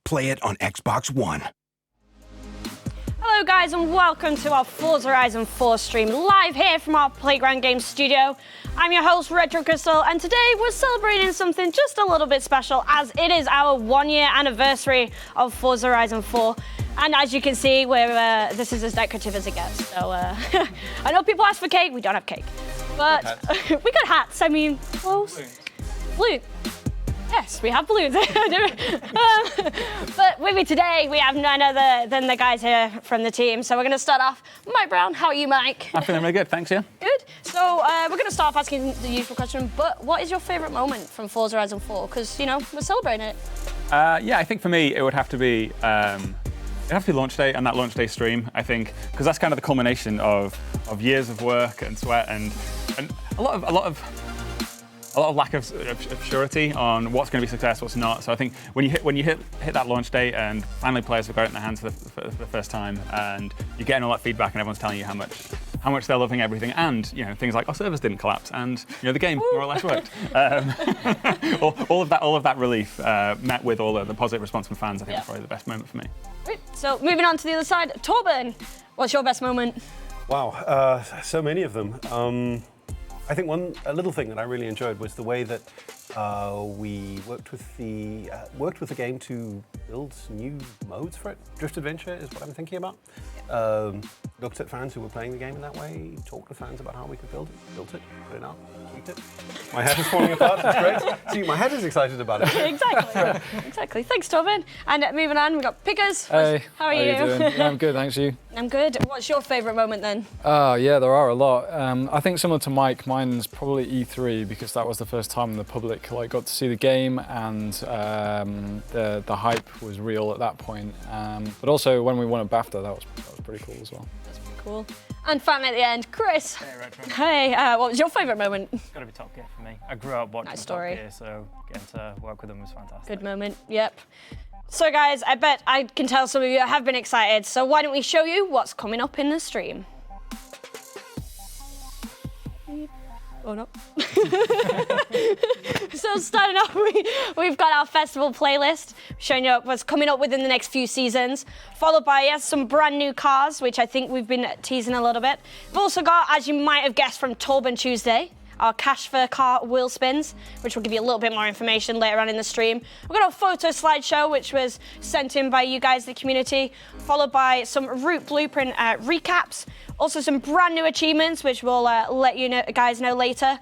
Play it on Xbox One. Hello guys and welcome to our Forza Horizon 4 stream live here from our Playground Games studio. I'm your host Retro Crystal and today we're celebrating something just a little bit special as it is our 1-year anniversary of Forza Horizon 4. And as you can see, this is as decorative as it gets. So I know people ask for cake, we don't have cake. But we got hats, I mean, close. Blue. Yes, we have balloons. But with me today, we have none other than the guys here from the team. So we're going to start off. Mike Brown, how are you, Mike? I'm feeling really good, thanks, yeah. Good. So we're going to start off asking the usual question, but what is your favourite moment from Forza Horizon 4? Because, you know, we're celebrating it. Yeah, I think for me, it would have to be launch day and that launch day stream, I think, because that's kind of the culmination of years of work and sweat and a lot of lack of surety on what's going to be success, what's not. So I think when you hit that launch date and finally players have got it in their hands for the first time, and you're getting all that feedback and everyone's telling you how much they're loving everything, and you know things like our servers didn't collapse, and you know the game more or less worked. All of that relief met with all the positive response from fans, I think is probably the best moment for me. Great. So moving on to the other side, Torben, what's your best moment? Wow, so many of them. I think a little thing that I really enjoyed was the way that we worked with the game to build new modes for it. Drift Adventure is what I'm thinking about. Looked at fans who were playing the game in that way, talked to fans about how we could build it, built it, put it out, tweaked it. My head is falling apart, that's great. See, my head is excited about it. Exactly. Thanks, Torben. And moving on, we've got Pickers. Hey, how are you? Doing? Yeah, I'm good, thanks, you. I'm good. What's your favourite moment then? Yeah, there are a lot. I think similar to Mike, mine's probably E3 because that was the first time the public got to see the game and the hype was real at that point. But also when we won a BAFTA, that was pretty cool as well. That's pretty cool. And finally at the end, Chris. Hey, Retro. Hey, what was your favourite moment? It's got to be Top Gear for me. I grew up watching Top Gear, so getting to work with them was fantastic. Good moment, yep. So guys, I bet I can tell some of you have been excited, so why don't we show you what's coming up in the stream? Oh no. So starting off, we've got our festival playlist showing you what's coming up within the next few seasons, followed by some brand new cars, which I think we've been teasing a little bit. We've also got, as you might have guessed from Torben Tuesday, our cash for car wheel spins, which will give you a little bit more information later on in the stream. We've got a photo slideshow, which was sent in by you guys, the community, followed by some route blueprint recaps, also some brand new achievements, which we'll let you guys know later.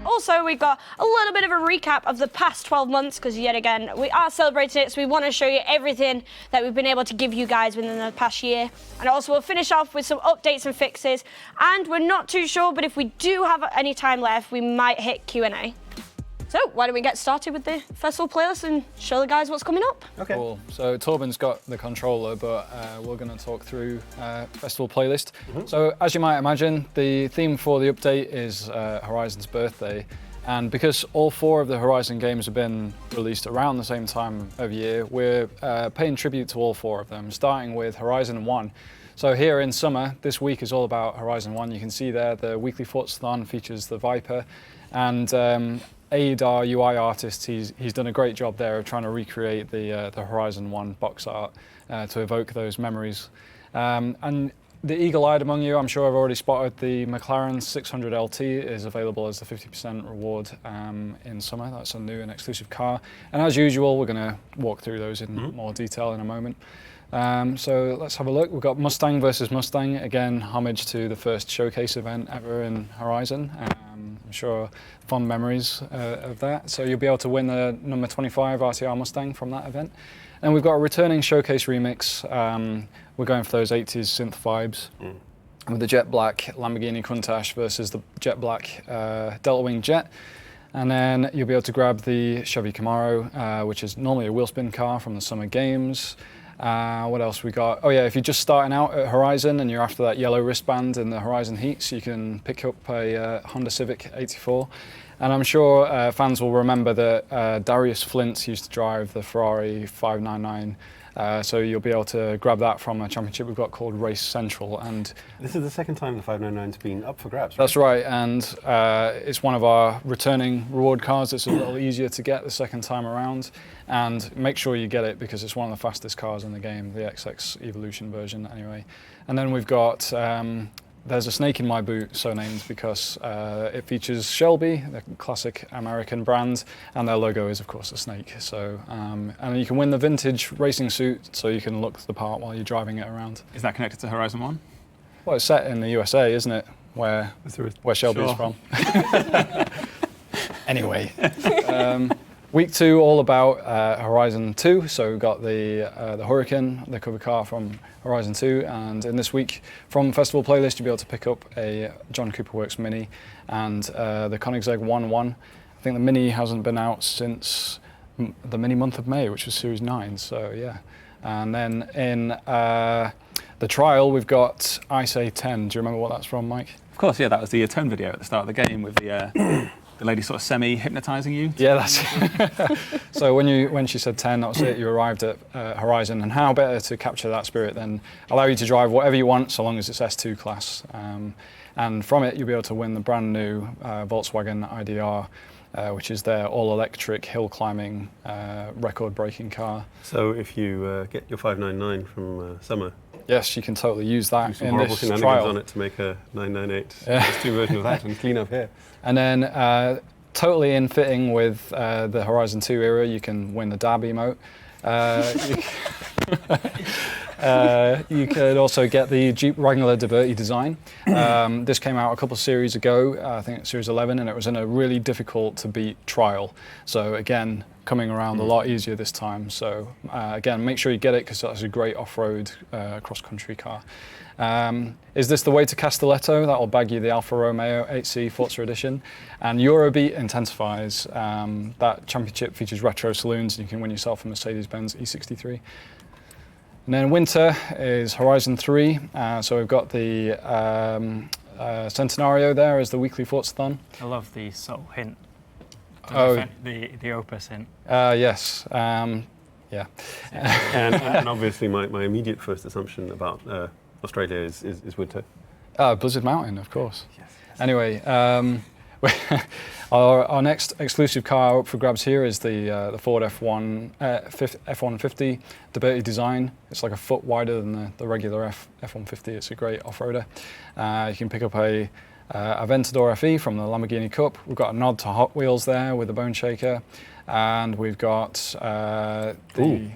Also, we've got a little bit of a recap of the past 12 months, because yet again, we are celebrating it, so we want to show you everything that we've been able to give you guys within the past year. And also, we'll finish off with some updates and fixes. And we're not too sure, but if we do have any time left, we might hit Q&A. So, why don't we get started with the festival playlist and show the guys what's coming up? Okay. Cool. So Torben's got the controller, but we're going to talk through festival playlist. Mm-hmm. So as you might imagine, the theme for the update is Horizon's birthday. And because all 4 of the Horizon games have been released around the same time of year, we're paying tribute to all 4 of them, starting with Horizon 1. So here in summer, this week is all about Horizon 1. You can see there the weekly Forzathon features the Viper, and Aid, our UI artist, he's done a great job there of trying to recreate the Horizon 1 box art to evoke those memories. And the eagle-eyed among you, I'm sure I've already spotted the Mclaren 600 LT is available as the 50% reward in summer. That's a new and exclusive car. And as usual, we're going to walk through those in more detail in a moment. So let's have a look. We've got Mustang versus Mustang. Again, homage to the first showcase event ever in Horizon. I'm sure fond memories of that. So you'll be able to win the number 25 RTR Mustang from that event. And we've got a returning showcase remix. We're going for those 80s synth vibes. With the jet black Lamborghini Countach versus the jet black Delta Wing Jet. And then you'll be able to grab the Chevy Camaro, which is normally a wheel spin car from the Summer Games. What else we got? Oh yeah, if you're just starting out at Horizon and you're after that yellow wristband in the Horizon Heats, you can pick up a Honda Civic 84. And I'm sure fans will remember that Darius Flint used to drive the Ferrari 599 So you'll be able to grab that from a championship we've got called Race Central. And this is the second time the 599's been up for grabs, right? That's right, and it's one of our returning reward cars. It's a little easier to get the second time around, and make sure you get it because it's one of the fastest cars in the game, the XX Evolution version anyway. And then we've got there's a snake in my boot, so named because it features Shelby, the classic American brand, and their logo is, of course, a snake. So, and you can win the vintage racing suit, so you can look the part while you're driving it around. Is that connected to Horizon 1? Well, it's set in the USA, isn't it? Where Shelby's from. Anyway, week 2 all about Horizon 2. So we've got the Hurricane, the cover car from Horizon 2, and in this week from Festival Playlist you'll be able to pick up a John Cooper Works Mini and the Koenigsegg 1-1. I think the Mini hasn't been out since the Mini month of May, which was Series 9. So yeah, and then in the trial we've got Ice A10. Do you remember what that's from, Mike? Of course, yeah, that was the tone video at the start of the game with the lady sort of semi-hypnotising you. Yeah, that's so when she said 10, that was it. You arrived at Horizon, and how better to capture that spirit than allow you to drive whatever you want, so long as it's S2 class. And from it, you'll be able to win the brand new Volkswagen IDR, which is their all-electric hill-climbing, record-breaking car. So if you get your 599 from summer, yes, you can totally use that do some in horrible this shenanigans trial on it to make a 998 S2 version of that and clean up here. And then totally in fitting with the Horizon 2 era, you can win the dab emote. You could also get the Jeep Wrangler Diverty design. This came out a couple of series ago, I think it's Series 11, and it was in a really difficult to beat trial. So again, coming around a lot easier this time. So again, make sure you get it because that's a great off-road cross-country car. Is this the way to Castelletto? That will bag you the Alfa Romeo 8C Forza Edition. And Eurobeat intensifies. That championship features retro saloons, and you can win yourself a Mercedes-Benz E63. And then winter is Horizon 3. So we've got the Centenario there as the weekly Forzathon. I love the subtle hint. Oh, the Opus hint. yes. Yeah. and obviously my immediate first assumption about Australia is winter. Blizzard Mountain, of course. Yes. Anyway, our next exclusive car up for grabs here is the Ford F-150 Liberty design. It's like a foot wider than the regular F-150. It's a great off-roader. You can pick up a Aventador FE from the Lamborghini Cup. We've got a nod to Hot Wheels there with the Bone Shaker. And we've got the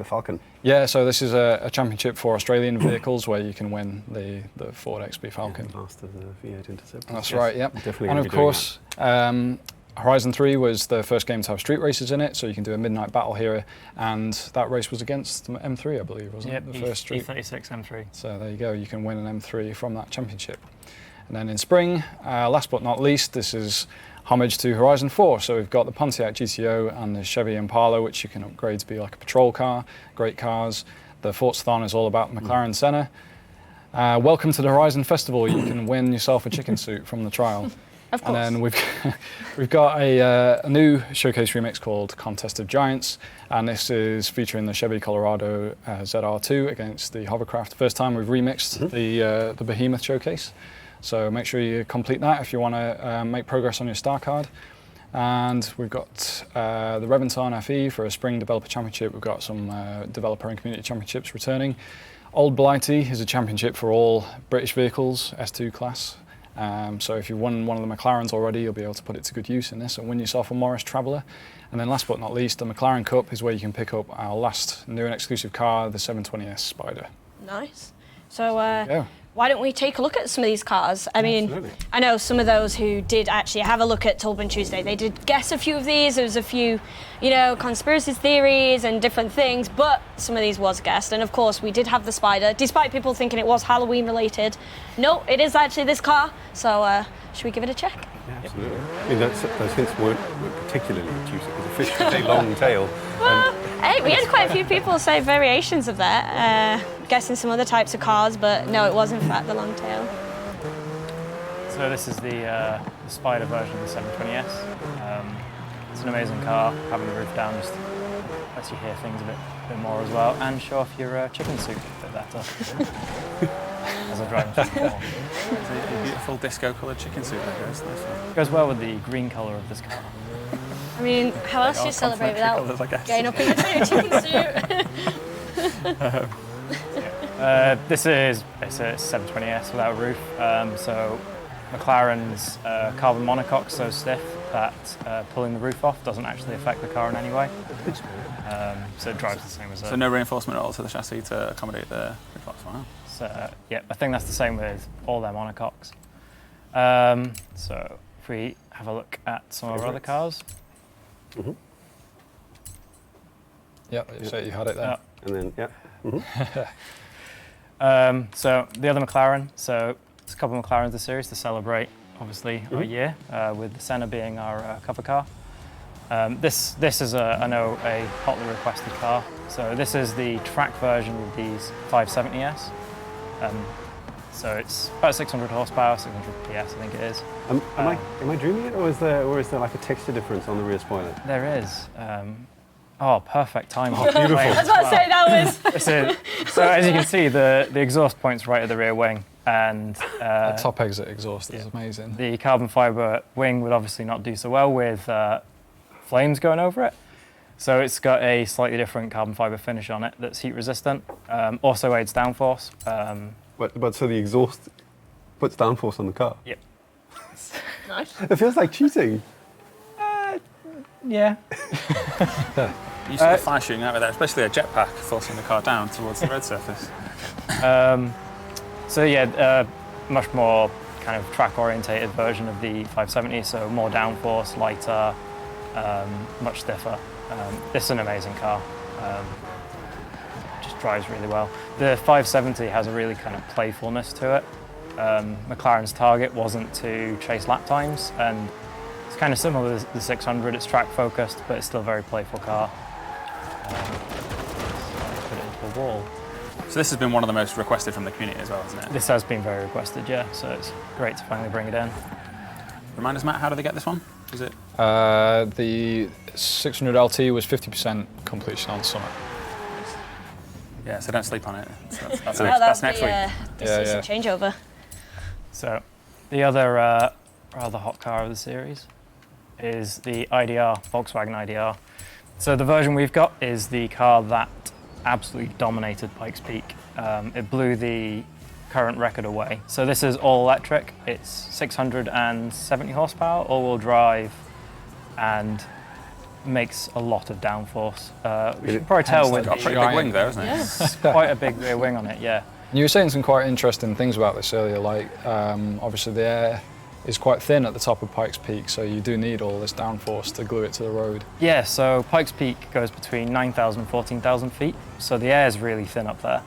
Falcon. Yeah, so this is a championship for Australian vehicles where you can win the Ford XB Falcon. Yeah, last of the V8 Interceptor. That's right, yep. Definitely. And of course, Horizon 3 was the first game to have street races in it, so you can do a midnight battle here, and that race was against M3, I believe, wasn't it? The first street. E36 M3. So there you go, you can win an M3 from that championship. And then in spring, last but not least, this is homage to Horizon 4. So we've got the Pontiac GTO and the Chevy Impala, which you can upgrade to be like a patrol car, great cars. The Forzathon is all about McLaren Senna. Welcome to the Horizon Festival. You can win yourself a chicken suit from the trial. Of course. And then we've got a new showcase remix called Contest of Giants, and this is featuring the Chevy Colorado ZR2 against the Hovercraft. First time we've remixed the Behemoth showcase. So make sure you complete that if you want to make progress on your star card. And we've got the Reventon FE for a Spring Developer Championship. We've got some Developer and Community Championships returning. Old Blighty is a championship for all British vehicles, S2 class. So if you've won one of the McLarens already, you'll be able to put it to good use in this and win yourself a Morris Traveller. And then last but not least, the McLaren Cup is where you can pick up our last new and exclusive car, the 720S Spider. Nice. So why don't we take a look at some of these cars? I mean, Absolutely. I know some of those who did actually have a look at Tolbin Tuesday, they did guess a few of these. There was a few, conspiracy theories and different things, but some of these was guessed. And of course, we did have the Spider, despite people thinking it was Halloween related. No, it is actually this car. So should we give it a check? Yeah, absolutely. I mean, those hints weren't particularly obtuse. It was a fish with a long tail. Hey, we had quite a few people say variations of that, guessing some other types of cars, but no, it was in fact the long tail. So this is the Spider version of the 720S. It's an amazing car. Having the roof down just lets you hear things a bit more as well, and show off your chicken soup a bit better. As I drive into the wall. It's a beautiful disco-coloured chicken suit that goes this way. It goes well with the green colour of this car. I mean, how else do you celebrate without Colours, I guess. getting up in your chicken suit? This is it's a 720S without a roof. So Mclaren's carbon monocoque's so stiff that pulling the roof off doesn't actually affect the car in any way. So it drives the same as a... So no reinforcement at all to the chassis to accommodate the roof box. Wow. So yeah, I think that's the same with all their monocoques. So if we have a look at some of our other cars. Mm-hmm. Yep, so you had it there. And then, yeah. Mm-hmm. So the other McLaren, so there's a couple of McLarens this series to celebrate, obviously, our year, with the Senna being our cover car. This is, I know, a hotly requested car. So this is the track version of these 570S. So it's about 600 horsepower, 600 PS, I think it is. Am I dreaming it, or is there like a texture difference on the rear spoiler? There is. Oh, perfect timing. Oh, beautiful. I was about to say that was. So as you can see, the exhaust point's right at the rear wing, and The top exit exhaust is amazing. the carbon fibre wing would obviously not do so well with flames going over it. So it's got a slightly different carbon fibre finish on it that's heat resistant. Also aids downforce. But so the exhaust puts downforce on the car? Yep. Nice. It feels like cheating. Yeah. You see the fire shooting out of there, especially a jetpack forcing the car down towards the road surface. So yeah, much more kind of track-orientated version of the 570, so more downforce, lighter, much stiffer. This is an amazing car. Just drives really well. The 570 has a really kind of playfulness to it. McLaren's target wasn't to chase lap times, and it's kind of similar to the 600. It's track-focused, but it's still a very playful car. Put it into a wall. So this has been one of the most requested from the community as well, hasn't it? This has been very requested, yeah, so it's great to finally bring it in. Remind us, Matt, how do they get this one? Is it? The 600 LT was 50% completion on Summit. Yeah, so don't sleep on it. That's Well, next week. This is a changeover. So the other rather hot car of the series is the IDR, Volkswagen IDR. So the version we've got is the car that absolutely dominated Pikes Peak. It blew the current record away. So this is all electric. It's 670 horsepower, all-wheel drive, and makes a lot of downforce. You can probably tell with Got a pretty big wing there, isn't it? it's quite a big rear wing on it, yeah. You were saying some quite interesting things about this earlier, like obviously the air is quite thin at the top of Pikes Peak, so you do need all this downforce to glue it to the road. Yeah, so Pikes Peak goes between 9,000 and 14,000 feet, so the air is really thin up there,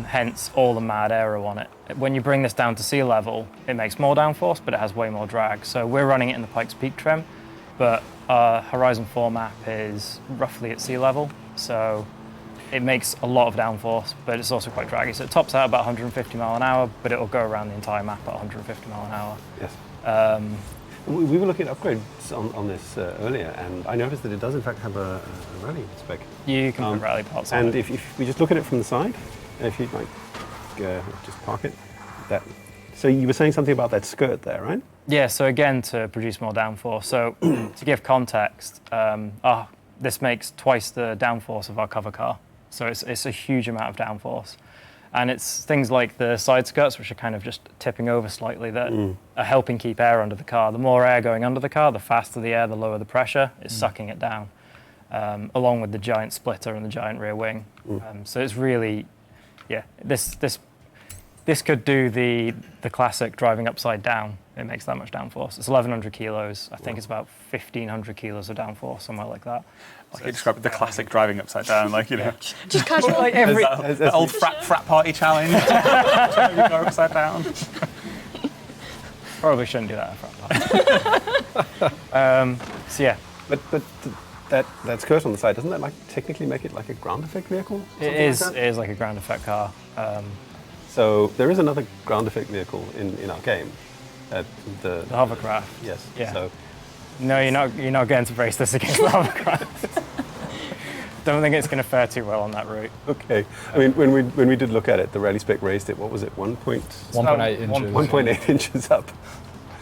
hence all the mad aero on it. When you bring this down to sea level, it makes more downforce, but it has way more drag. So we're running it in the Pikes Peak trim, but our Horizon 4 map is roughly at sea level, so it makes a lot of downforce, but it's also quite draggy. So it tops out about 150 mile an hour, but it'll go around the entire map at 150 mile an hour. Yes. We were looking at upgrades on this earlier, and I noticed that it does in fact have a rally spec. You can put rally parts on And it. if we just look at it from the side, if you like, just park it. So you were saying something about that skirt there, right? Yeah, so again, to produce more downforce. So to give context, this makes twice the downforce of our cover car. So it's a huge amount of downforce. And it's things like the side skirts, which are kind of just tipping over slightly, that are helping keep air under the car. The more air going under the car, the faster the air, the lower the pressure. It's sucking it down, along with the giant splitter and the giant rear wing. So it's really, yeah, this could do the classic driving upside down. It makes that much downforce. It's 1,100 kilos. I think it's about 1,500 kilos of downforce, somewhere like that. Like you described the classic driving upside down, like, you know. Just casual. Like the old frat party challenge. Driving your car upside down. Probably shouldn't do that at a frat party. So yeah. But that skirt on the side, doesn't that like technically make it like a ground effect vehicle? It is like a ground effect car. So there is another ground effect vehicle in our game. The hovercraft. Yes. Yeah. So No, you're not going to race this against the hovercraft. Don't think it's going to fare too well on that route. Okay. I mean, when we did look at it, the rally spec raised it. What was it? 1.8 inches. 1.8 inches up.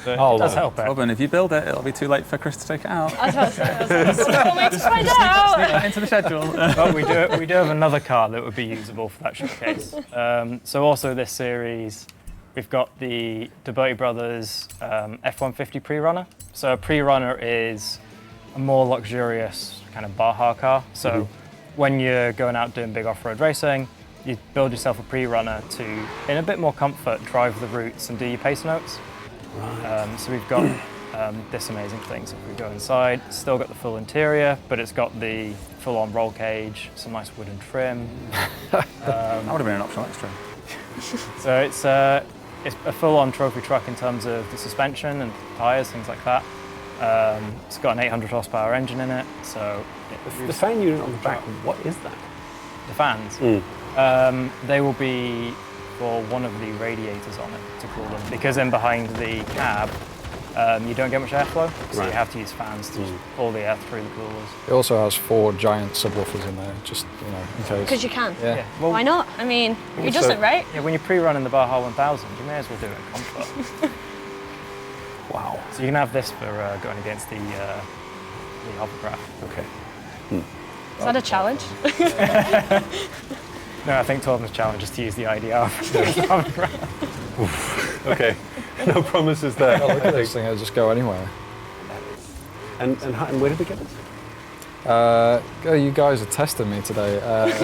So Oh, it does wow. help it. Robin, if you build it, it'll be too late for Chris to take it out. I was about to say, can't wait to find out. Into the schedule. But we do have another car that would be usable for that showcase. So also this series, we've got the DeBotti Brothers F-150 pre-runner. So a pre-runner is a more luxurious kind of Baja car. So when you're going out doing big off-road racing, you build yourself a pre-runner to, in a bit more comfort, drive the routes and do your pace notes. So we've got this amazing thing. So if we go inside, it's still got the full interior, but it's got the full-on roll cage, some nice wooden trim. That would have been an optional extra. So it's a full-on trophy truck in terms of the suspension and tyres, things like that. It's got an 800 horsepower engine in it, so The fan unit on the back, what is that? the fans, they will be for one of the radiators on it, to cool them, because in behind the cab, you don't get much airflow, so you have to use fans to pull the air through the coolers. It also has 4 giant subwoofers in there, just in case. Because you can. Yeah. Well, Why not? I mean, who doesn't, right? Yeah, when you're pre-running the Baja 1000, you may as well do it in comfort. Wow. So you can have this for going against the hovercraft. Okay. Is that a challenge? No, I think Torben's challenge is to use the IDR for the hovercraft. Okay. No promises there. Oh, look at this thing, it'll just go anywhere. And where did we get it? You guys are testing me today.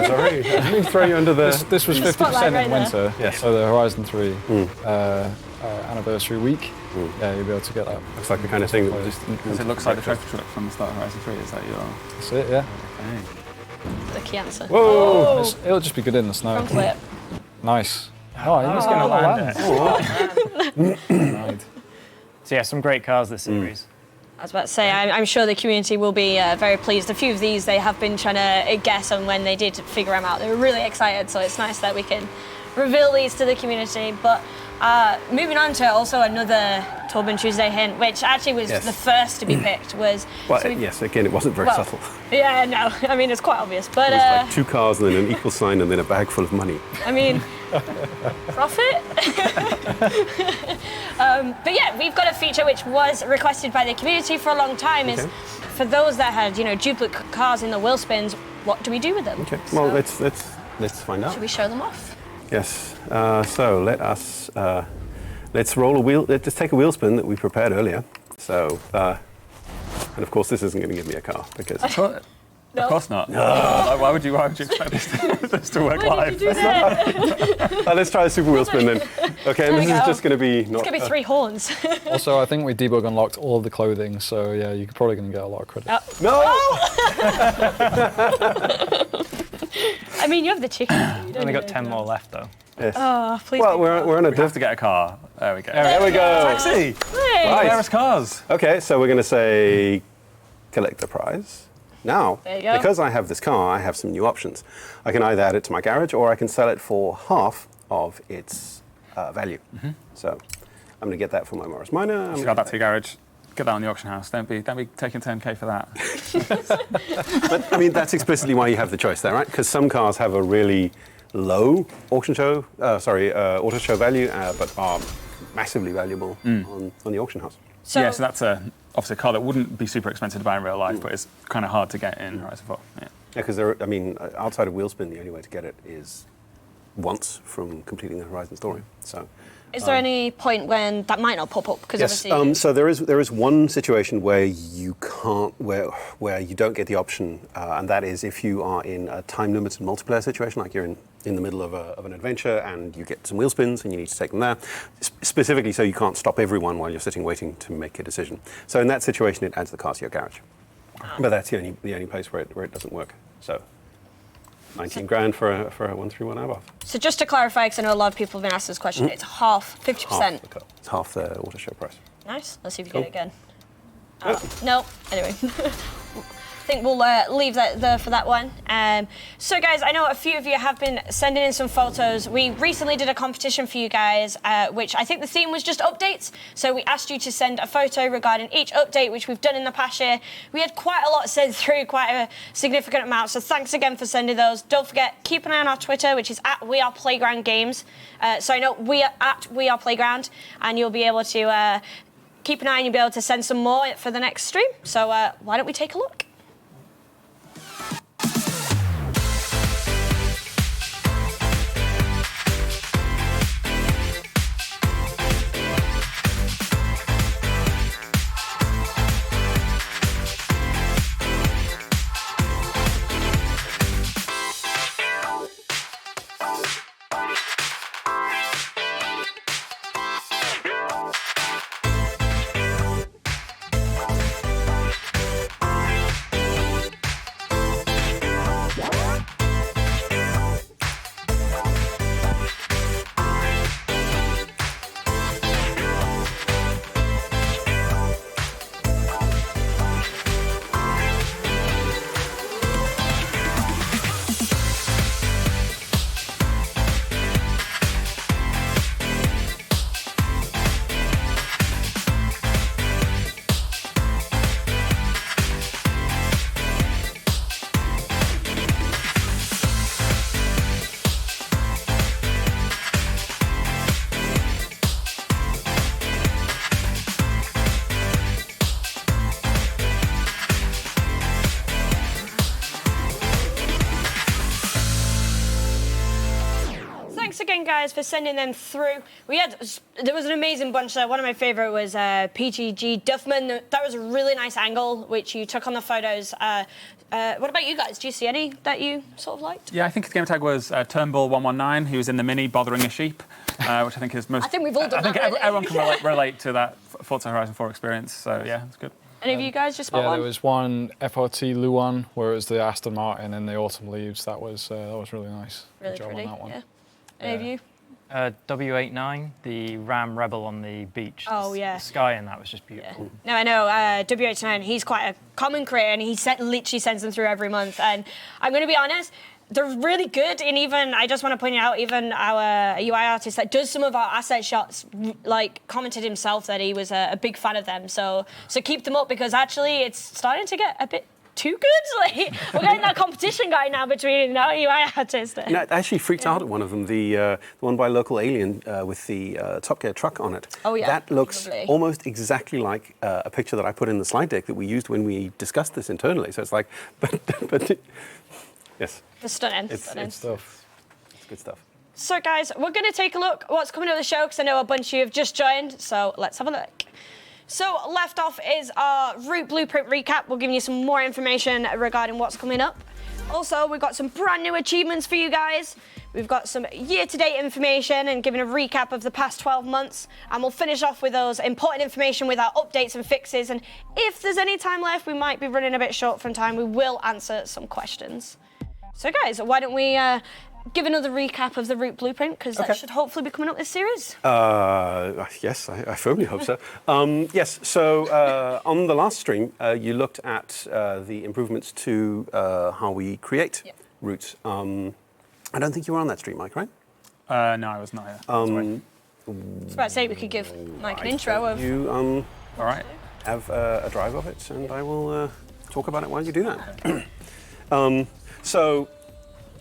Sorry, I didn't throw you under the... This was 50% Spotlight right in there. winter, Yes. so the Horizon 3 anniversary week, yeah, you'll be able to get that. Looks like the kind of thing that just... Because it looks like the trophy truck from the start of Horizon 3. Is that your... That's it, yeah. Okay. The key answer. Whoa! It'll just be good in the snow. Front flip. Nice. Oh, I was going to land it. Right. So yeah, some great cars this series. I was about to say, I'm sure the community will be very pleased. A few of these they have been trying to guess, and when they did figure them out, they were really excited. So it's nice that we can reveal these to the community. But moving on to also another Torben Tuesday hint, which actually was the first to be picked, was... Well, so yes, again, it wasn't very subtle. Yeah, no, I mean, it's quite obvious. But It was like 2 cars and then an equal sign and then a bag full of money. I mean, profit? But yeah, we've got a feature which was requested by the community for a long time, is for those that had, duplicate cars in the wheel spins, what do we do with them? Okay, So, well, let's find out. should we show them off? Yes, so let's roll a wheel, let's take a wheel spin that we prepared earlier. So, and of course this isn't going to give me a car because... No. Of course not. Like, why would you expect this to work Why live? did you do that? let's try a super wheel spin then. Okay, and There this we is go. just going to be It's not... going to be 3 horns. Also, I think we debug unlocked all of the clothing, so yeah, you're probably going to get a lot of credit. No! I mean, you have the chicken. Only got 10 more left though. Yes. Oh, please. Well, we're on a We have to get a car. There we go. There we go. Taxi! Hey. Right. Rarest cars. Okay, so we're going to say collector prize. Now, There you go. because I have this car, I have some new options. I can either add it to my garage or I can sell it for half of its value. So I'm going to get that for my Morris Minor. I'm Just gonna go back to your garage. Get that on the auction house. Don't be taking 10k for that. But I mean, that's explicitly why you have the choice there, right? Because some cars have a really low auto show value, but are massively valuable on the auction house. So, yeah, so that's obviously a car that wouldn't be super expensive to buy in real life, but it's kind of hard to get in Horizon 4. Yeah. Yeah, because outside of Wheelspin, the only way to get it is once from completing the Horizon story. So. is there any point when that might not pop up? Because Yes. obviously. So there is one situation where you can't, where you don't get the option, and that is if you are in a time-limited multiplayer situation, like you're in the middle of an adventure and you get some wheel spins and you need to take them there, specifically so you can't stop everyone while you're sitting waiting to make a decision. So in that situation, it adds the car to your garage. But that's the only place where it doesn't work. So 19 grand for a 131 Abarth. So just to clarify, because I know a lot of people have been asked this question, it's half, 50%. It's half the auto show price. Nice. Let's see if you Cool. get it again. No. Anyway. think we'll leave that there for that one. So guys, I know a few of you have been sending in some photos. We recently did a competition for you guys, which I think the theme was just updates. So we asked you to send a photo regarding each update, which we've done in the past year. We had quite a lot sent through, quite a significant amount. So thanks again for sending those. Don't forget, keep an eye on our Twitter, which is @WeArePlaygroundGames. So I know we are @WeArePlayground, and you'll be able to keep an eye and you'll be able to send some more for the next stream. So why don't we take a look? Again, guys, for sending them through. There was an amazing bunch there. One of my favorite was PGG Duffman. That was a really nice angle, which you took on the photos. What about you guys? Do you see any that you sort of liked? Yeah, I think his game tag was Turnbull 119. He was in the Mini bothering a sheep, which I think is most. I think we've all done that. I think everyone can relate to that Forza Horizon 4 experience. So yeah, it's good. Any of you guys just spot one? Yeah, there was one FRT Luan where it was the Aston Martin in the autumn leaves. That was really nice. Really good job pretty. on that one. Yeah. Any of you? W89, the Ram Rebel on the beach. Oh, yeah. The sky in that was just beautiful. Yeah. No, I know. W89, he's quite a common creator, and he literally sends them through every month. And I'm going to be honest, they're really good. And even, I just want to point out, even our UI artist that does some of our asset shots, like, commented himself that he was a big fan of them. So keep them up, because actually it's starting to get a bit too good. Like, we're getting that competition going now between our UI artists. You know, I actually freaked out at one of them, the one by Local Alien with the Top Gear truck on it. Oh, yeah. That looks Lovely. almost exactly like a picture that I put in the slide deck that we used when we discussed this internally. So it's like, but yes. It's stunning. It's stuff. It's good stuff. So, guys, we're going to take a look at what's coming up the show, because I know a bunch of you have just joined. So let's have a look. So left off is our Route Blueprint recap. We're giving you some more information regarding what's coming up. Also, we've got some brand new achievements for you guys. We've got some year-to-date information and giving a recap of the past 12 months. And we'll finish off with those important information with our updates and fixes. And if there's any time left, we might be running a bit short from time. We will answer some questions. So guys, why don't we give another recap of the Route Blueprint, because that should hopefully be coming up this series. Yes, I firmly hope so. Yes, so on the last stream, you looked at the improvements to how we create routes. I don't think you were on that stream, Mike, right? No, I was not here. I was about to say we could give Mike an intro of... You All right. have a drive of it, and I will talk about it while you do that. So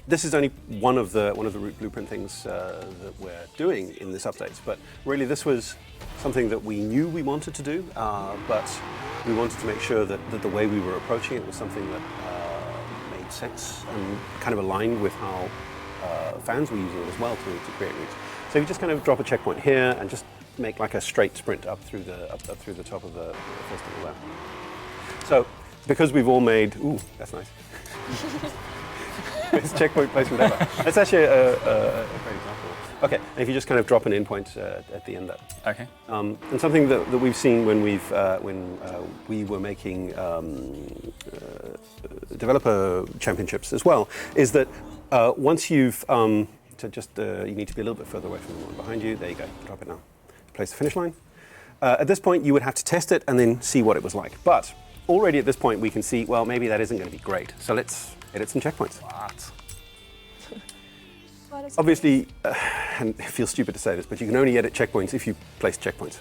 this is only one of the Route Blueprint things that we're doing in this update, but really this was something that we knew we wanted to do, but we wanted to make sure that the way we were approaching it was something that made sense and kind of aligned with how fans were using it as well to create routes. So you just kind of drop a checkpoint here and just make like a straight sprint up through the top of the festival there. So because we've all made, ooh, that's nice. It's checkpoint placement ever. That's actually a great example. Okay, and if you just kind of drop an endpoint at the end there. Okay. And something that we've seen when we were making developer championships as well is that once you've you need to be a little bit further away from the one behind you. There you go. Drop it now. Place the finish line. At this point, you would have to test it and then see what it was like. But already at this point we can see, well, maybe that isn't going to be great. So let's edit some checkpoints. Obviously, and it feels stupid to say this, but you can only edit checkpoints if you place checkpoints.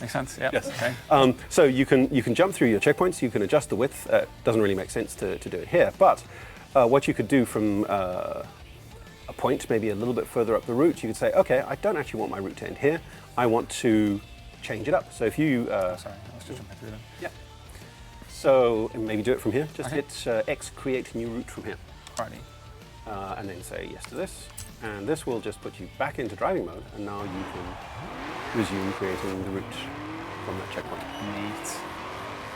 Makes sense. Yeah. Yes. Okay. So you can jump through your checkpoints. You can adjust the width. Doesn't really make sense to do it here, but what you could do from a point, maybe a little bit further up the route, you could say, okay, I don't actually want my route to end here. I want to change it up. So if you Sorry, I was just jumping through them. yeah. So maybe do it from here. Just Okay. hit X, create new route from here, Alrighty. and then say yes to this. And this will just put you back into driving mode, and now you can resume creating the route from that checkpoint. Neat.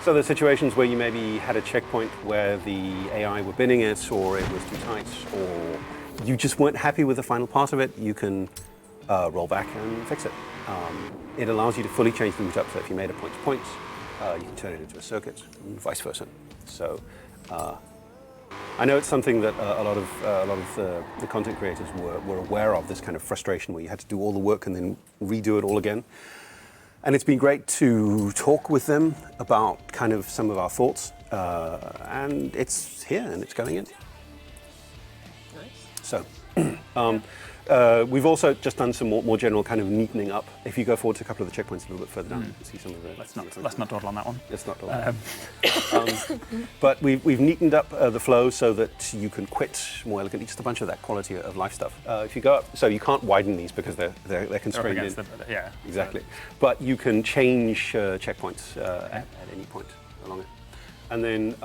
So there's situations where you maybe had a checkpoint where the AI were binning it, or it was too tight, or you just weren't happy with the final part of it, you can roll back and fix it. It allows you to fully change the route up, so if you made a point-to-point, you can turn it into a circuit, and vice versa. So I know it's something that a lot of the content creators were aware of, this kind of frustration where you had to do all the work and then redo it all again. And it's been great to talk with them about kind of some of our thoughts, and it's here and it's going in. So, we've also just done some more general kind of neatening up. If you go forward to a couple of the checkpoints a little bit further down, you can see some of the... Let's not dawdle on that one. Let's not dawdle. But we've neatened up the flow so that you can quit more elegantly, just a bunch of that quality of life stuff. If you go up, so you can't widen these because they're constrained in. Yeah. Exactly. But you can change checkpoints at any point along it. And then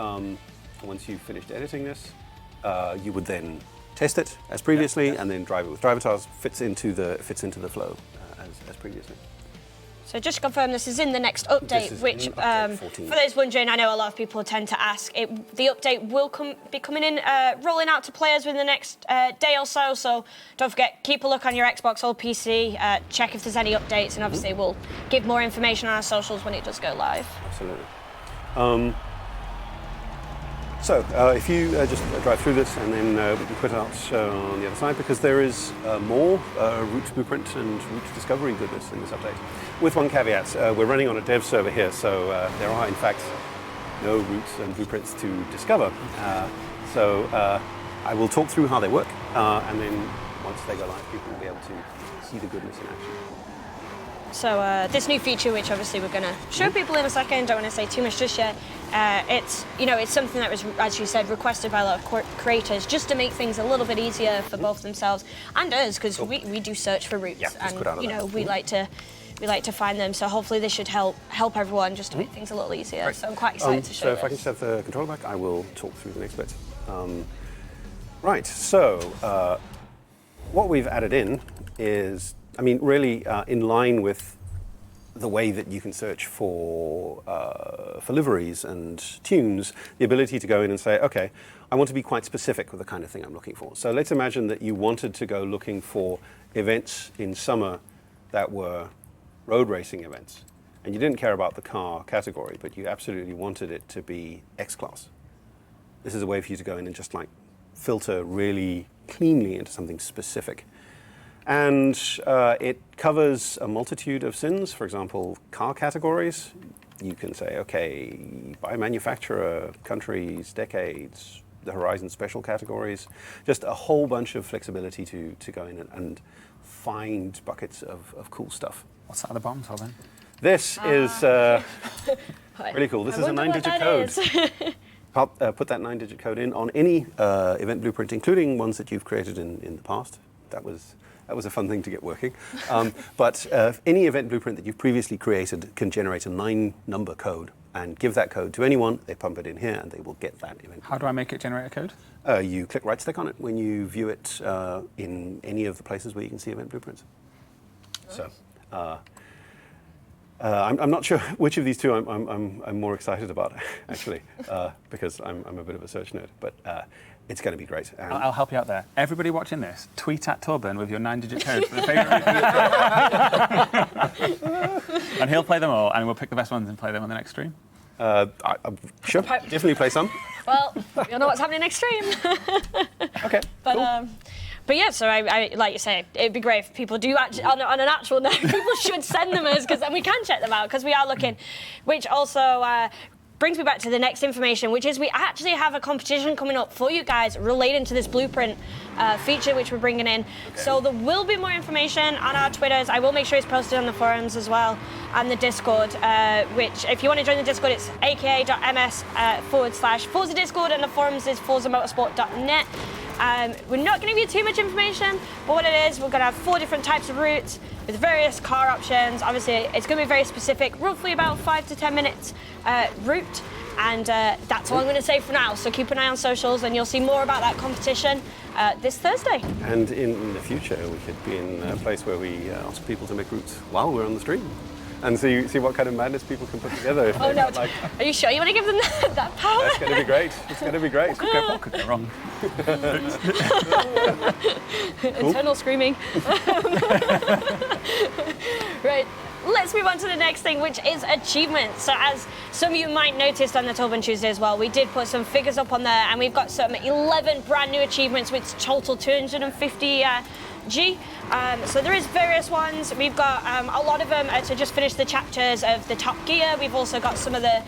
once you've finished editing this, you would then test it as previously, and then drive it with driver tars. Fits into the flow as previously. So just to confirm, this is in the next update, which, update 14. for those wondering, I know a lot of people tend to ask, the update will be coming in, rolling out to players within the next day or so, so don't forget, keep a look on your Xbox or PC, check if there's any updates, and obviously we'll give more information on our socials when it does go live. Absolutely. So if you just drive through this, and then we can quit out on the other side, because there is more route blueprint and route discovery goodness in this update. With one caveat, we're running on a dev server here, so there are in fact no routes and blueprints to discover. So I will talk through how they work, and then once they go live, people will be able to see the goodness in action. So this new feature, which obviously we're going to show people in a second, don't want to say too much just yet. It's something that was, as you said, requested by a lot of creators, just to make things a little bit easier for both themselves and us, because we do search for routes, and we like to find them. So hopefully this should help everyone just to make things a little easier. Right. So I'm quite excited to show So if I can set the controller back, I will talk through the next bit. Right. So what we've added in is, really in line with the way that you can search for liveries and tunes, the ability to go in and say, okay, I want to be quite specific with the kind of thing I'm looking for. So let's imagine that you wanted to go looking for events in summer that were road racing events, and you didn't care about the car category, but you absolutely wanted it to be X-Class. This is a way for you to go in and just filter really cleanly into something specific. And it covers a multitude of sins. For example, car categories. You can say, okay, by manufacturer, countries, decades, the Horizon special categories. Just a whole bunch of flexibility to go in and find buckets of cool stuff. What's that at the bottom, Robin? This is really cool. This is a 9-digit code. Put that 9-digit code in on any event blueprint, including ones that you've created in the past. That was a fun thing to get working. But any event blueprint that you've previously created can generate a 9-number code, and give that code to anyone. They pump it in here, and they will get that event. How do I make it generate a code? You click right-click on it when you view it in any of the places where you can see event blueprints. Nice. So I'm not sure which of these two I'm more excited about, actually, because I'm a bit of a search nerd. But it's going to be great. I'll help you out there. Everybody watching this, tweet at Torben with your 9-digit code for the favourite. And he'll play them all, and we'll pick the best ones and play them on the next stream. Sure, definitely play some. Well, you'll know what's happening next stream. Okay, but, cool. But yeah, so I like you say, it'd be great if people do actually, on an actual note, people should send them us, because then we can check them out, because we are looking, which also brings me back to the next information, which is we actually have a competition coming up for you guys relating to this blueprint feature which we're bringing in. Okay. So there will be more information on our Twitters. I will make sure it's posted on the forums as well, and the Discord, which if you want to join the Discord, it's aka.ms/Forza Discord, and the forums is forzamotorsport.net. We're not going to give you too much information, but what it is, we're going to have 4 different types of routes with various car options. Obviously, it's going to be very specific, roughly about 5 to 10 minutes route, and that's all I'm going to say for now. So keep an eye on socials, and you'll see more about that competition this Thursday. And in the future, we could be in a place where we ask people to make routes while we're on the stream. And see what kind of madness people can put together. If oh no! Are you sure you want to give them that power? That's going to be great. It's going to be great. What could go wrong? Internal screaming. Right. Let's move on to the next thing, which is achievements. So as some of you might notice on the Tobin Tuesday as well, we did put some figures up on there, and we've got some 11 brand new achievements, which total 250 G. So there is various ones. We've got a lot of them to just finish the chapters of the Top Gear. We've also got some of the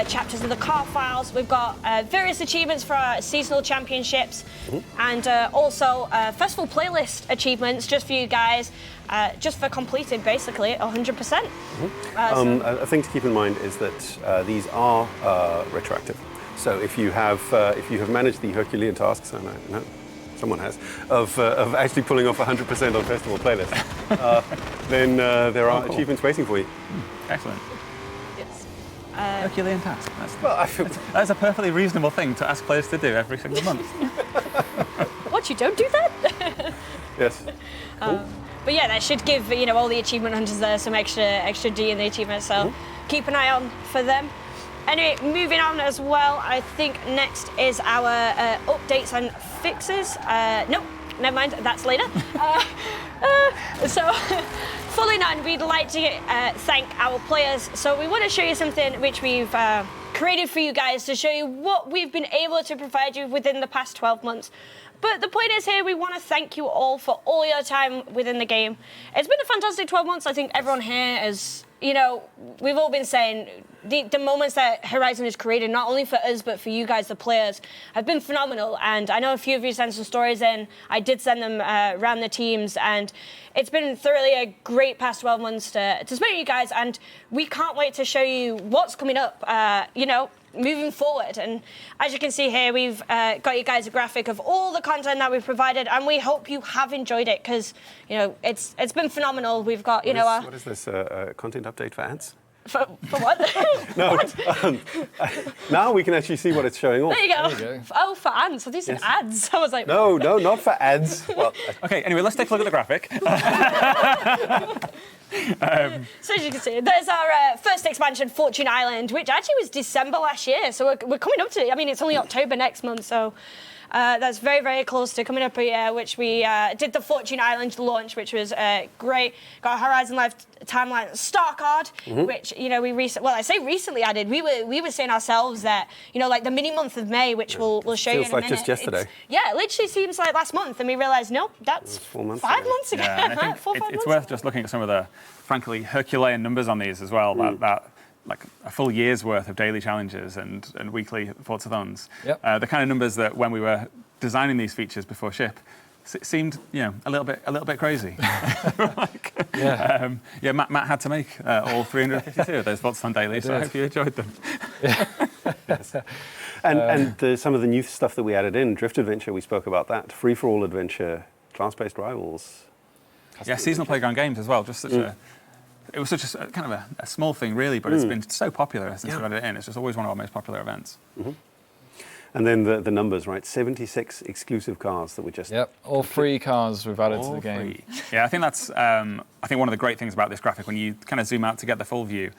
chapters of the car files. We've got various achievements for our seasonal championships, and also festival playlist achievements just for you guys, just for completed basically 100%. A thing to keep in mind is that these are retroactive. So if you have managed the Herculean tasks, and no, someone has, of actually pulling off 100% on festival playlist, then there are achievements waiting for you. Excellent. Yes. Herculean task. That's a perfectly reasonable thing to ask players to do every single month. What, you don't do that? Yes. Cool. But yeah, that should give all the achievement hunters there some extra D in the achievement. So keep an eye on for them. Anyway, moving on as well, I think next is our updates and fixes. Nope, never mind, that's later. So, following on, we'd like to thank our players. So we want to show you something which we've created for you guys to show you what we've been able to provide you within the past 12 months. But the point is here, we want to thank you all for all your time within the game. It's been a fantastic 12 months. I think everyone here has, we've all been saying the moments that Horizon has created, not only for us, but for you guys, the players, have been phenomenal. And I know a few of you sent some stories in. I did send them around the teams, and it's been thoroughly a great past 12 months to spend with you guys. And we can't wait to show you what's coming up, moving forward. And as you can see here, we've got you guys a graphic of all the content that we've provided, and we hope you have enjoyed it, because it's been phenomenal. We've got what is this content update for ads? For what? No. What? Now we can actually see what it's showing off. There you go. Oh, for ads. So these are ads. I was like, no, not for ads. Well, okay. Anyway, let's take a look at the graphic. So as you can see, there's our first expansion, Fortune Island, which actually was December last year. So we're coming up to it. I mean, it's only October next month, so that's very, very close to coming up a year, which we did the Fortune Island launch, which was great. Got a Horizon Live Timeline Star Card, which, we recently added. We were saying ourselves that, like the mini month of May, which we'll show you in a minute. Feels like just yesterday. It literally seems like last month, and we realised, nope, that's 4 months 5 months ago. Yeah, and I think it's worth just looking at some of the, frankly, Herculean numbers on these as well. That like a full year's worth of daily challenges and weekly Forza-thons. Yep. The kind of numbers that when we were designing these features before ship seemed, a little bit crazy. Matt had to make all 352 of those Forza-thon daily, so I hope you enjoyed them. Yes. And some of the new stuff that we added in, Drift Adventure, we spoke about that. Free-for-all adventure, class-based rivals. Yeah, seasonal playground games as well. Just such a. It was such a kind of a small thing, really, but it's been so popular since we got it in. It's just always one of our most popular events. And then the numbers, right? 76 exclusive cars that we just... Yep, all free cars we've added to the game. Free. Yeah, I think that's one of the great things about this graphic, when you kind of zoom out to get the full view.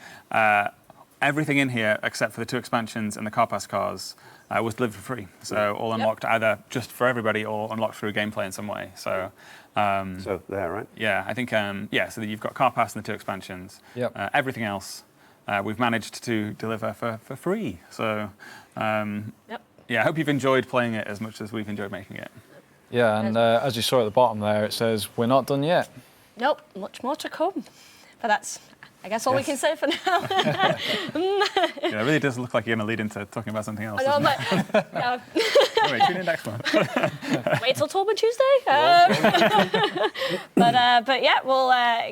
Everything in here, except for the 2 expansions and the Car Pass cars, was delivered for free. So all unlocked either just for everybody or unlocked through gameplay in some way. So... so there, right? Yeah, I think, so you've got Car Pass and the 2 expansions. Yep. Everything else we've managed to deliver for free. So, yeah, I hope you've enjoyed playing it as much as we've enjoyed making it. Yeah, and as you saw at the bottom there, it says, we're not done yet. Nope, much more to come. But that's, I guess, all we can say for now. Yeah, it really does look like you're going to lead into talking about something else. I know, but, Anyway, tune in next month. wait till Torben Tuesday. But yeah, we'll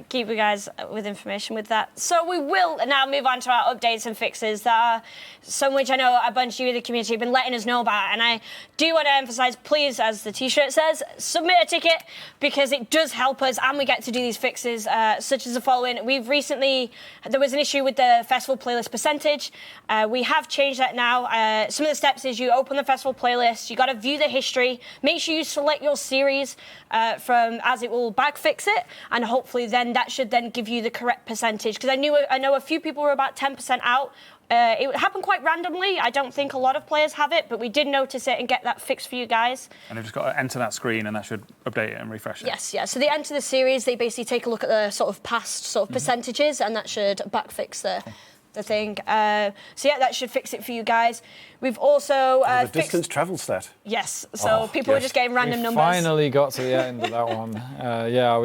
keep you guys with information with that. So we will now move on to our updates and fixes that are some which I know a bunch of you in the community have been letting us know about. And I do want to emphasize, please, as the t-shirt says, submit a ticket because it does help us and we get to do these fixes such as the following. We've recently, there was an issue with the festival playlist percentage. We have changed that now. Some of the steps is you open the festival playlist, you got to view the history, make sure you select your series from as it will backfix it, and hopefully then that should then give you the correct percentage. Because I know a few people were about 10% out. It happened quite randomly. I don't think a lot of players have it, but we did notice it and get that fixed for you guys. And they've just got to enter that screen and that should update it and refresh it. Yes, yeah. So they enter the series, they basically take a look at the sort of past sort of percentages, and that should backfix the thing. So yeah, that should fix it for you guys. We've also the distance travel stat. Yes, so people were just getting random numbers. Finally got to the end of that one. Yeah, I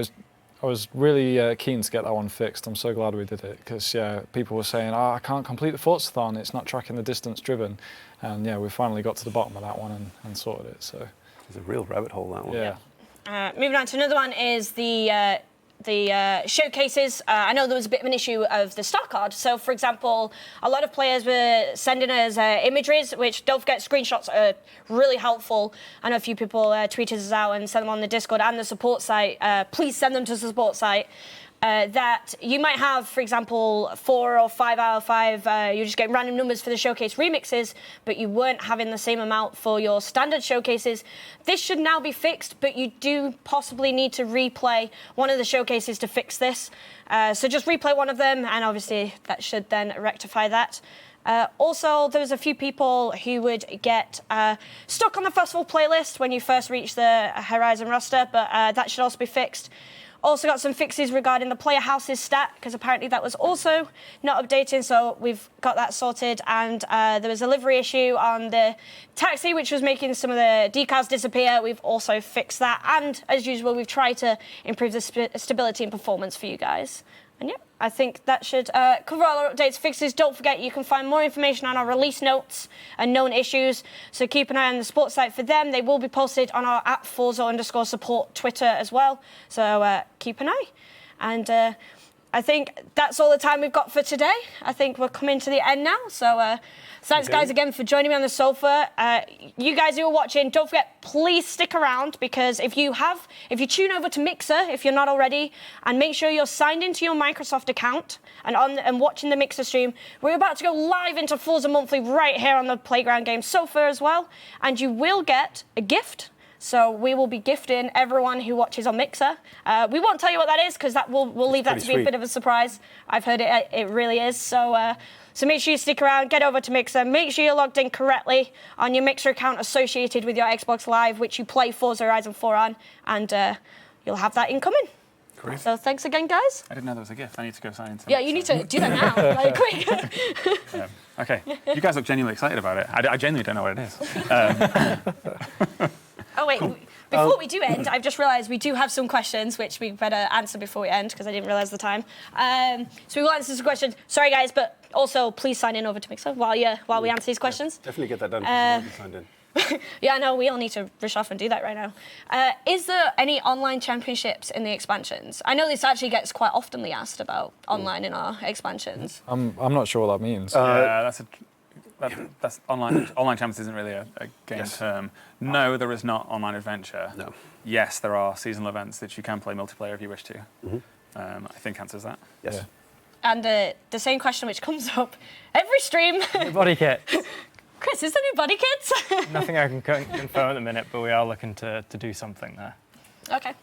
was really keen to get that one fixed. I'm so glad we did it because people were saying, "Oh, I can't complete the Forzathon. It's not tracking the distance driven." And yeah, we finally got to the bottom of that one and sorted it. So it's a real rabbit hole, that one. Yeah. Moving on to another one is the showcases. I know there was a bit of an issue of the star card. So, for example, a lot of players were sending us images, which, don't forget, screenshots are really helpful. I know a few people tweeted us out and sent them on the Discord and the support site. Please send them to the support site. That you might have, for example, 4 or 5 out of 5, you're just getting random numbers for the showcase remixes, but you weren't having the same amount for your standard showcases. This should now be fixed, but you do possibly need to replay one of the showcases to fix this. So just replay one of them, and obviously that should then rectify that. Also, there was a few people who would get stuck on the festival playlist when you first reach the Horizon roster, but that should also be fixed. Also got some fixes regarding the player houses stat, because apparently that was also not updating, so we've got that sorted. And there was a livery issue on the taxi, which was making some of the decals disappear. We've also fixed that. And as usual, we've tried to improve the stability and performance for you guys. And yeah, I think that should cover all our updates, fixes. Don't forget, you can find more information on our release notes and known issues. So keep an eye on the sports site for them. They will be posted on our @Forza_support Twitter as well. So keep an eye. And I think that's all the time we've got for today. I think we're coming to the end now. So thanks, guys, again for joining me on the sofa. You guys who are watching, don't forget, please stick around, because if you tune over to Mixer, if you're not already, and make sure you're signed into your Microsoft account and watching the Mixer stream, we're about to go live into Forza Monthly right here on the Playground Games sofa as well, and you will get a gift. So we will be gifting everyone who watches on Mixer. We won't tell you what that is, because we'll leave that to be a bit of a surprise. I've heard it really is. So make sure you stick around, get over to Mixer, make sure you're logged in correctly on your Mixer account associated with your Xbox Live, which you play Forza Horizon 4 on, and you'll have that incoming. Great. So thanks again, guys. I didn't know there was a gift. I need to go sign into Yeah, you need to do that now, like, quick. Okay, you guys look genuinely excited about it. I genuinely don't know what it is. Oh, wait. Before we do end, I've just realised we do have some questions which we better answer before we end, because I didn't realise the time. So we will answer some questions. Sorry, guys, but also please sign in over to Mixer while we answer these questions. Definitely get that done. Because you signed in. Yeah, no, we all need to rush off and do that right now. Is there any online championships in the expansions? I know this actually gets quite oftenly asked about online in our expansions. I'm not sure what that means. Yeah, that's online. Online champions isn't really a game term. No, there is not online adventure. No. Yes, there are seasonal events that you can play multiplayer if you wish to. Mm-hmm. I think answers that. Yes. Yeah. And the same question which comes up every stream. Body kit. Chris, is there new body kits? Nothing I can confirm at the minute, but we are looking to do something there. Okay.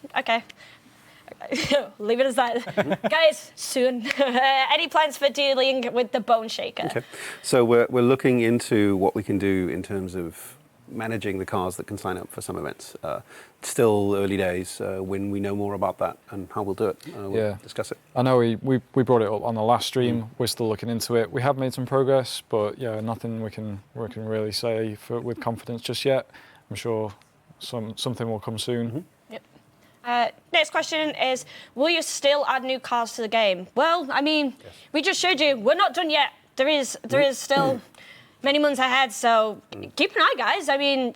Leave it as that. Guys, soon. Any plans for dealing with the Bone Shaker? Okay. So we're looking into what we can do in terms of managing the cars that can sign up for some events. Still early days. When we know more about that and how we'll do it, we'll discuss it. I know we brought it up on the last stream. We're still looking into it. We have made some progress, but yeah, nothing we can really say with confidence just yet. I'm sure something will come soon. Yep. Next question is, will you still add new cars to the game? Well, I mean, we just showed you, we're not done yet. There is still many months ahead, so keep an eye, guys. I mean,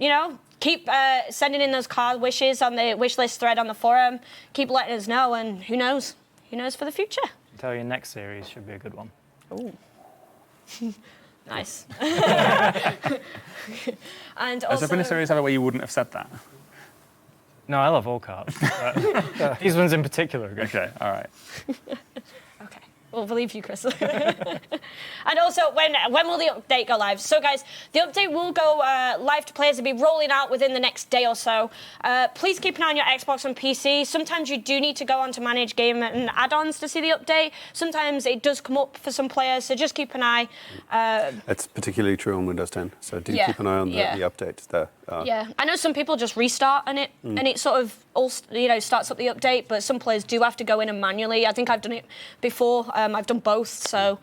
keep sending in those car wishes on the wish list thread on the forum. Keep letting us know, and who knows? Who knows for the future? I tell you, next series should be a good one. Ooh. Nice. And Has there been a series ever where you wouldn't have said that? No, I love all cars. But these ones in particular are good. Okay, all right. Okay, we'll believe you, Chris. And also, when will the update go live? So, guys, the update will go live to players. It'll be rolling out within the next day or so. Please keep an eye on your Xbox and PC. Sometimes you do need to go on to manage game and add-ons to see the update. Sometimes it does come up for some players, so just keep an eye. It's particularly true on Windows 10, so do keep an eye on the updates there. Yeah, I know some people just restart and it sort of all starts up the update, but some players do have to go in and manually. I think I've done it before. I've done both, so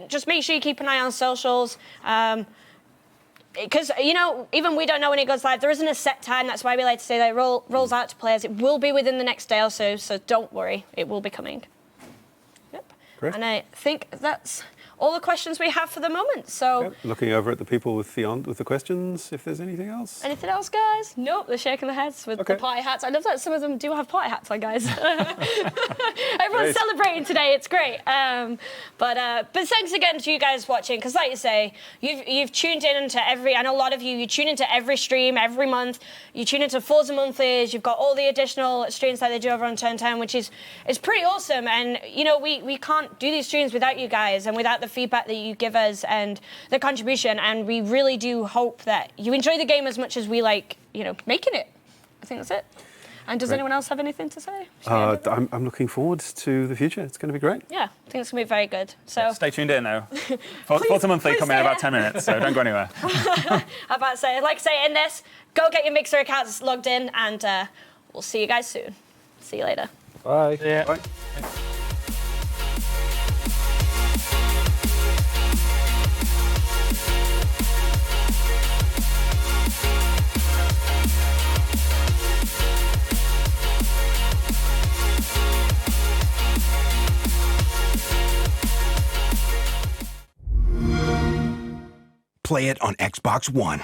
just make sure you keep an eye on socials. Because, even we don't know when it goes live. There isn't a set time. That's why we like to say that it rolls out to players. It will be within the next day or so don't worry. It will be coming. Yep. Great. And I think that's all the questions we have for the moment. So, looking over at the people with the questions, if there's anything else. Anything else, guys? Nope, they're shaking their heads with the party hats. I love that some of them do have party hats on, guys. Everyone's celebrating today. It's great. But thanks again to you guys watching, because like you say, you've tuned in to I know a lot of you tune into every stream every month. You tune into Forza Monthlies. You've got all the additional streams that they do over on Turn 10, which is pretty awesome. And, we can't do these streams without you guys and without the feedback that you give us and the contribution, and we really do hope that you enjoy the game as much as we like, making it. I think that's it. And does anyone else have anything to say? I'm looking forward to the future. It's going to be great. Yeah, I think it's going to be very good. So Stay tuned in now. Forza Monthly coming in about 10 minutes, so don't go anywhere. I'm about to say, in this, go get your Mixer accounts logged in, and we'll see you guys soon. See you later. Bye. Yeah. Bye. Play it on Xbox One.